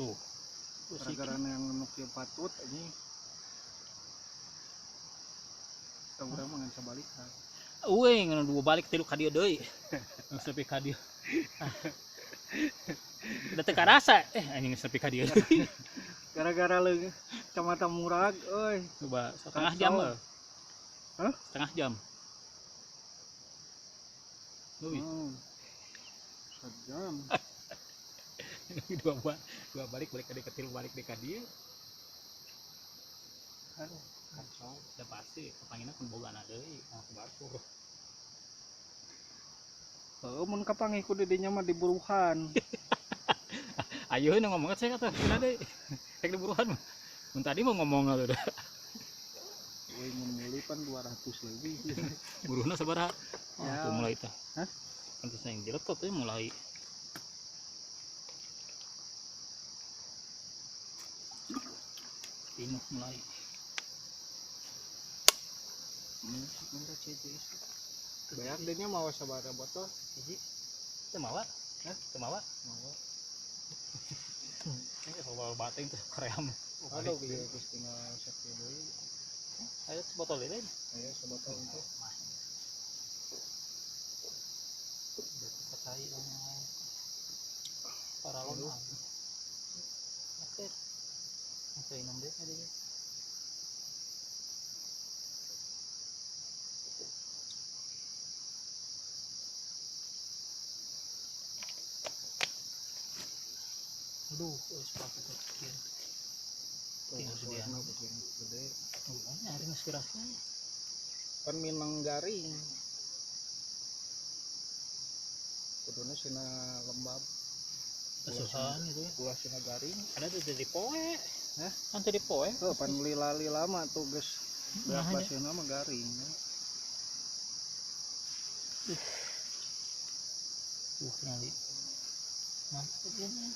Tuh. Gara-gara yang nukil patut ini. Tahu urang mah ngan sabalikan. Uwe ngan dua balik tilu ka dieu deui. Nepi ka dieu. Udah teu karasa anjing nepi ka dieu. Gara-gara leung kacamata murag euy. Coba setengah jam lah. Hah? Setengah jam. Duh. Sejam. dua balik ka dieu ketilu balik ka dieu. Aduh, kacau. Udah pasti kepangina kun boga na deui, ke batur. Heuh mun kapangih ku didinya mah diburuhan. Ayo ini ngomongnya saya kata kena deh kayak diburuhan mah mun tadi mau ngomong lo dah Woi mun meuli pan 200 lebih. buruhna sabaraha Ya. tuh mulai tah Hah? kan saya yang direkod teh mulai ini mulai Minta CJS. Bayar dehnya mau sabaraha botol? hiji teu mawa Hah? teu mawa Mau. ini bawa bating tuh kream Aduh bieu geus tinggal sakieu deui. ayo botol ini Aya sabotol itu. katai paralon oke oke minum deh tadi aduh sepatu kecil Tuh warna kucing gede. hari inspirasinya Pan minang garing. Kuduna sina lembab. kesusahan itu ya Ulah sina garing. ada tuh jadi poe Hah? kan tadi poe Heuh pan lila-lila mah tuh geus beak Nah, basieuna mah garing. kali mantap ini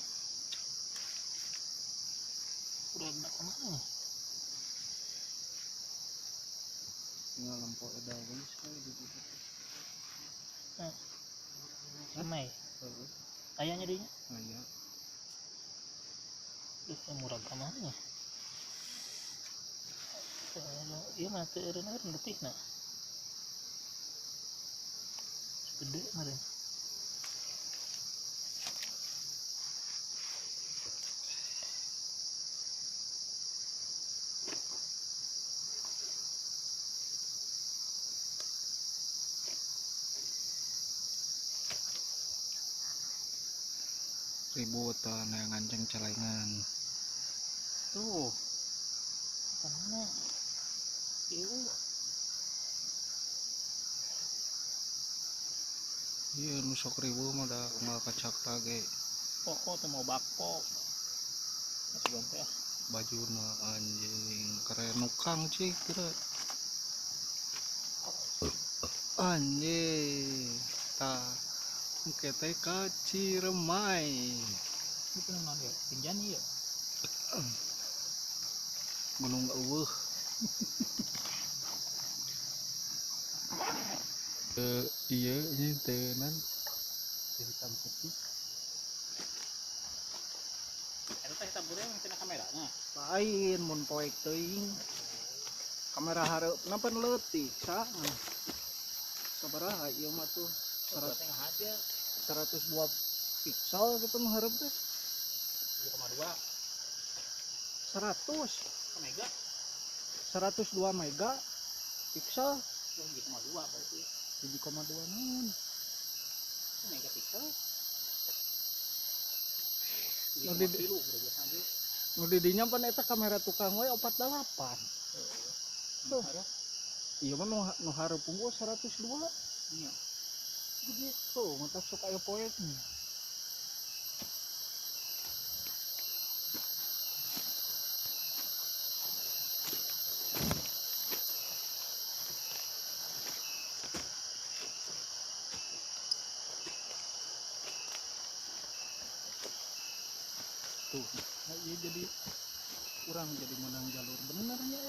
udah enak kemana Tinggal lempok edal geus kali di situ. semai Heuh. ayahnya dinya Aya. itu murah kemana iya mah teu eureun letih na gede meureun Ribut yang nganceng celengan. tuh kemana itu Iya nu sok ribu mah da unggal kacak tage pokok tuh mau bako masih ganti ya bajuna anjing keren nukang cik kira anjing ta kete ka Ciremai itu nama dia Pinjani ya Gunung Eueuh. Iya ini tenan hitam putih itu teh tabure yang tina kameranya lain mun poek teuing kamera hareupna pan leutik sabaraha ieu mah tuh tengah aja 102 pixel gitu mah hareup teh 3,2 100 mega 102 mega pixel 3,2 berarti 7,2 naon megapiksel Nu di- kilo berarti aja nu di dinya pan eta kamera tukang we 48 tuh iya mah nu hareup unggul 102 iya begitu mantap sok aya poeknya tuh nah, iya jadi kurang jadi menang jalur bener ya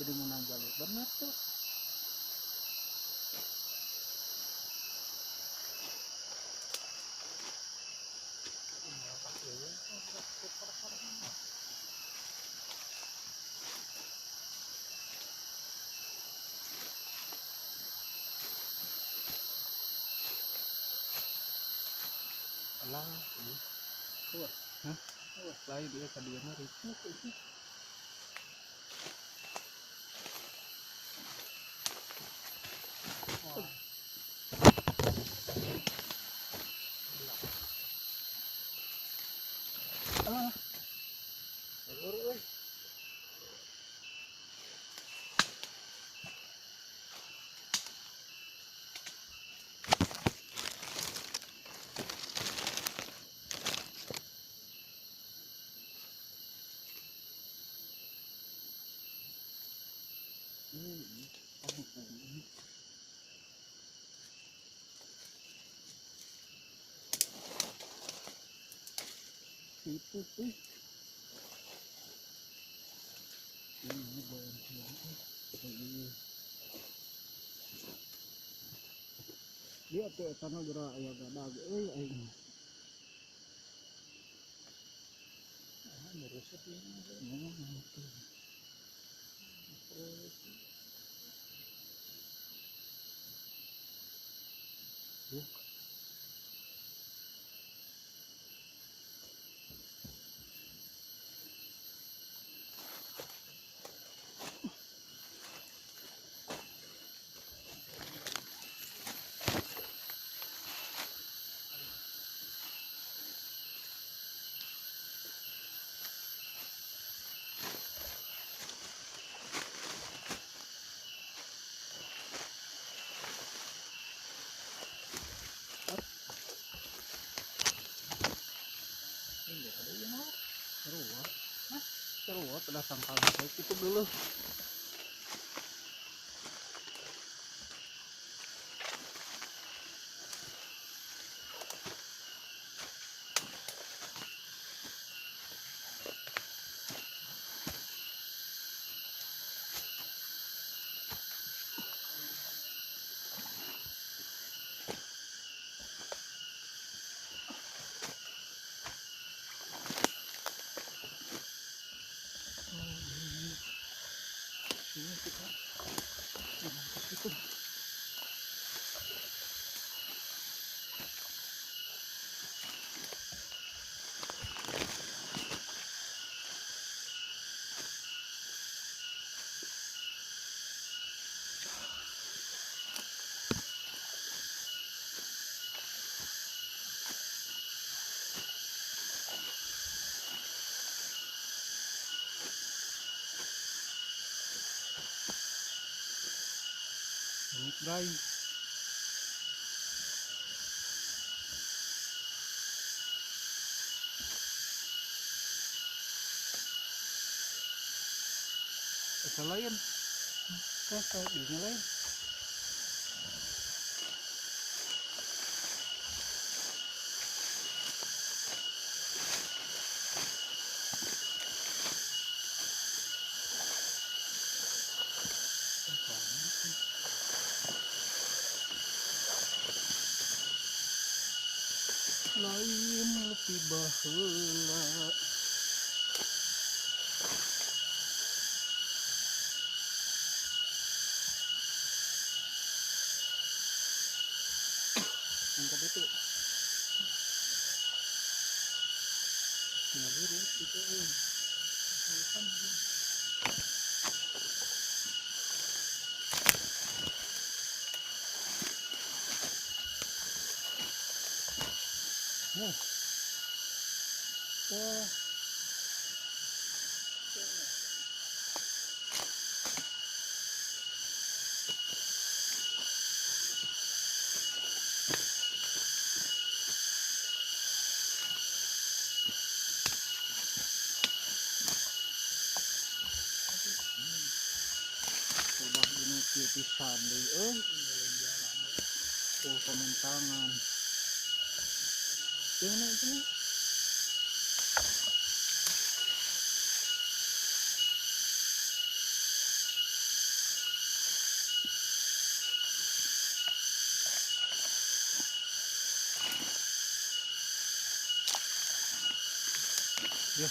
jadi menang jalur bener tuh lah. Hah? Lain dia kadiana ricuk itu. Itu tuh ini dia tuh tanah gerak ya gadag aing merusak ini seru pada sangkal itu dulu. Ini kita itu guys. Ito lain. Ito dinyalain. Lain lebih baheula. Angkat itu. Ngaburu itu. Udah ini pisan deui pementangan. Gimana itu? Ya.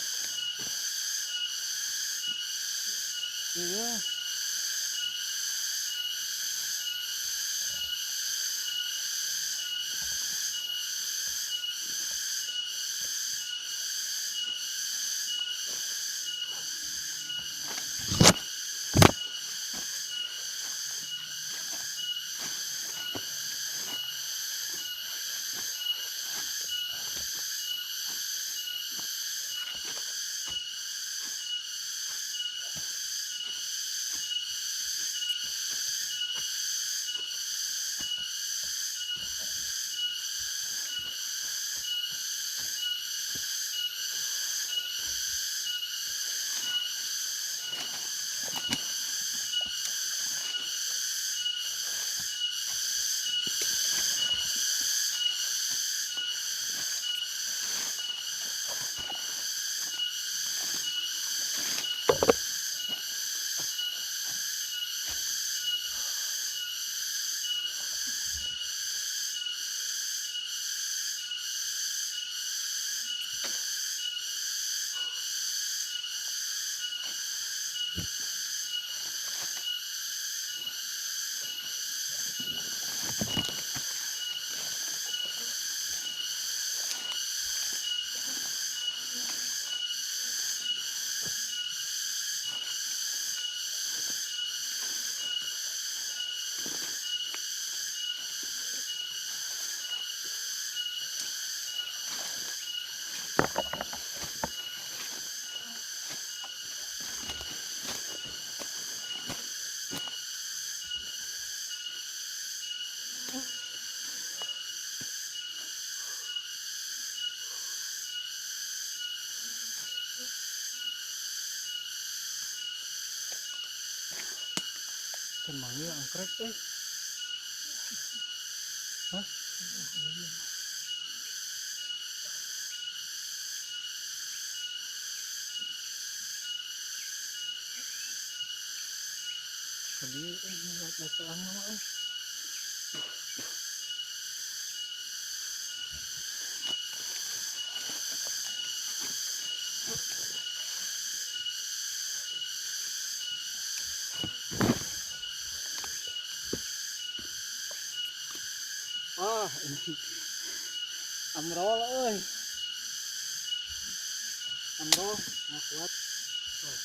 Iya. Ikan mangi angkrek hah tadi ngeliat bacaan mah ini amrol amrol nggak kuat. Oh.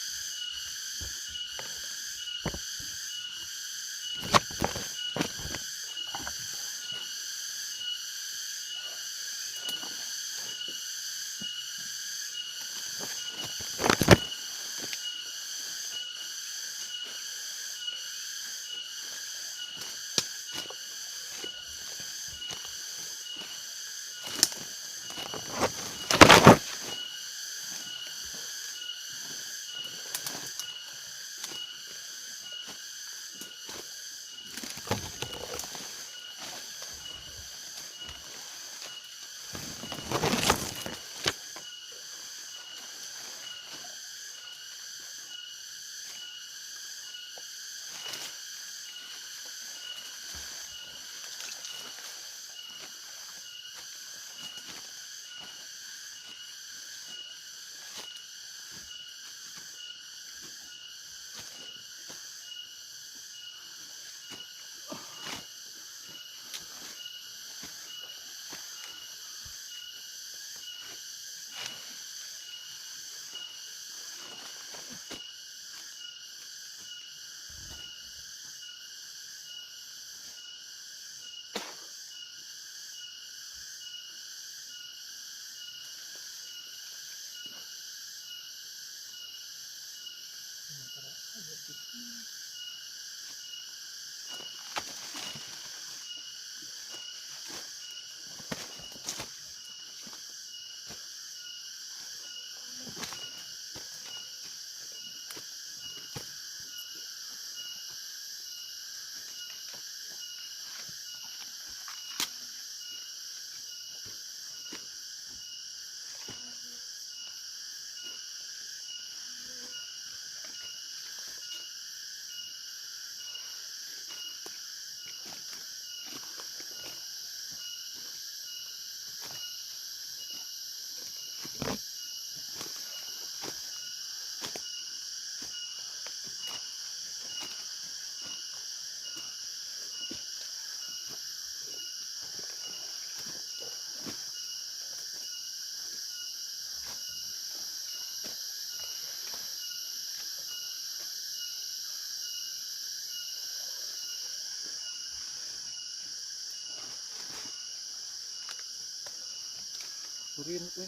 Kurin dia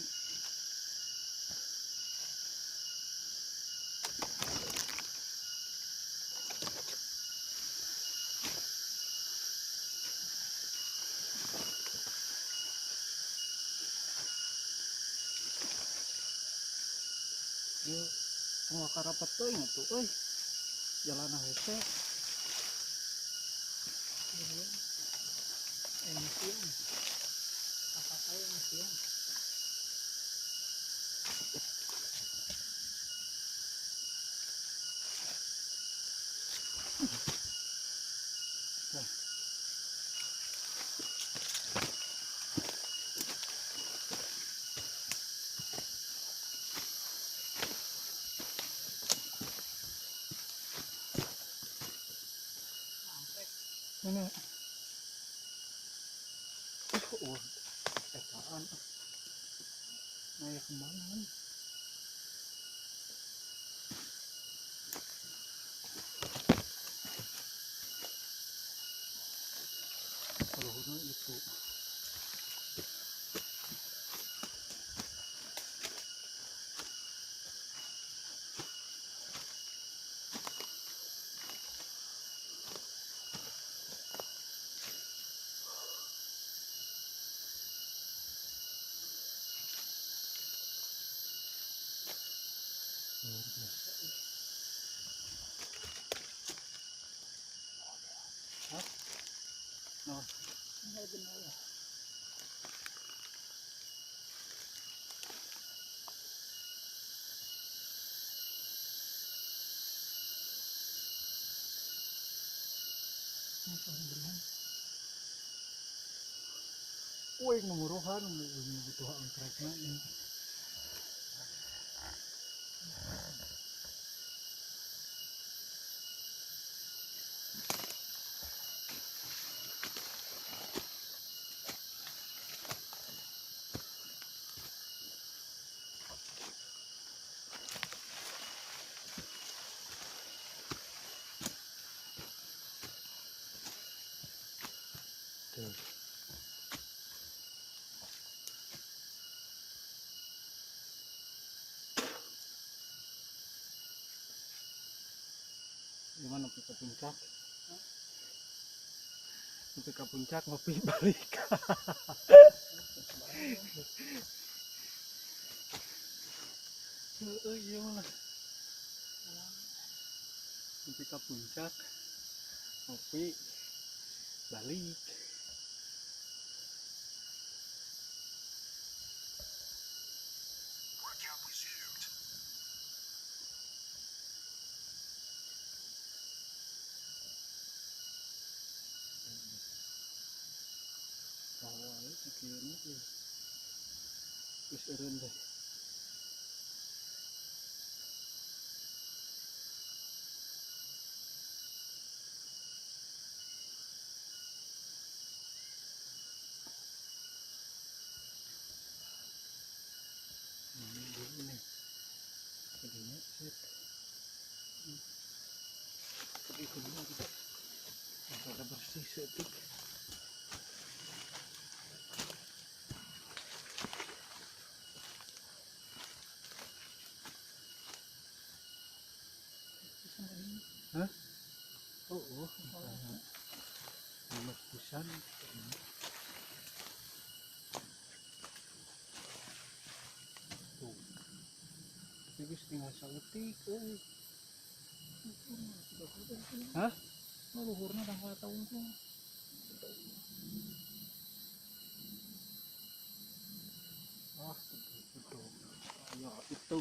nggak karapat tuh jalan hese emisian apa kayak emisian. Mana etaan naik kemana kalau itu luar biasa genah. Uy, namuruhan mo butuh ang track na ni. Tuh. Gimana ke puncak? Sampai ke puncak ngopi balik. Iya malah. Sampai ke puncak ngopi balik. Awalnya sekian aja. Terus eren deh. Ini dulu nih. Jadinya set. Tapi kedua kita agak bersih setik. Hah? Oh, nomor pisan. Tuh. Tapi geus tinggal saeutik euy. Hah? Luhurna dah ka taun tuh. Ah, itu. Ya, itu.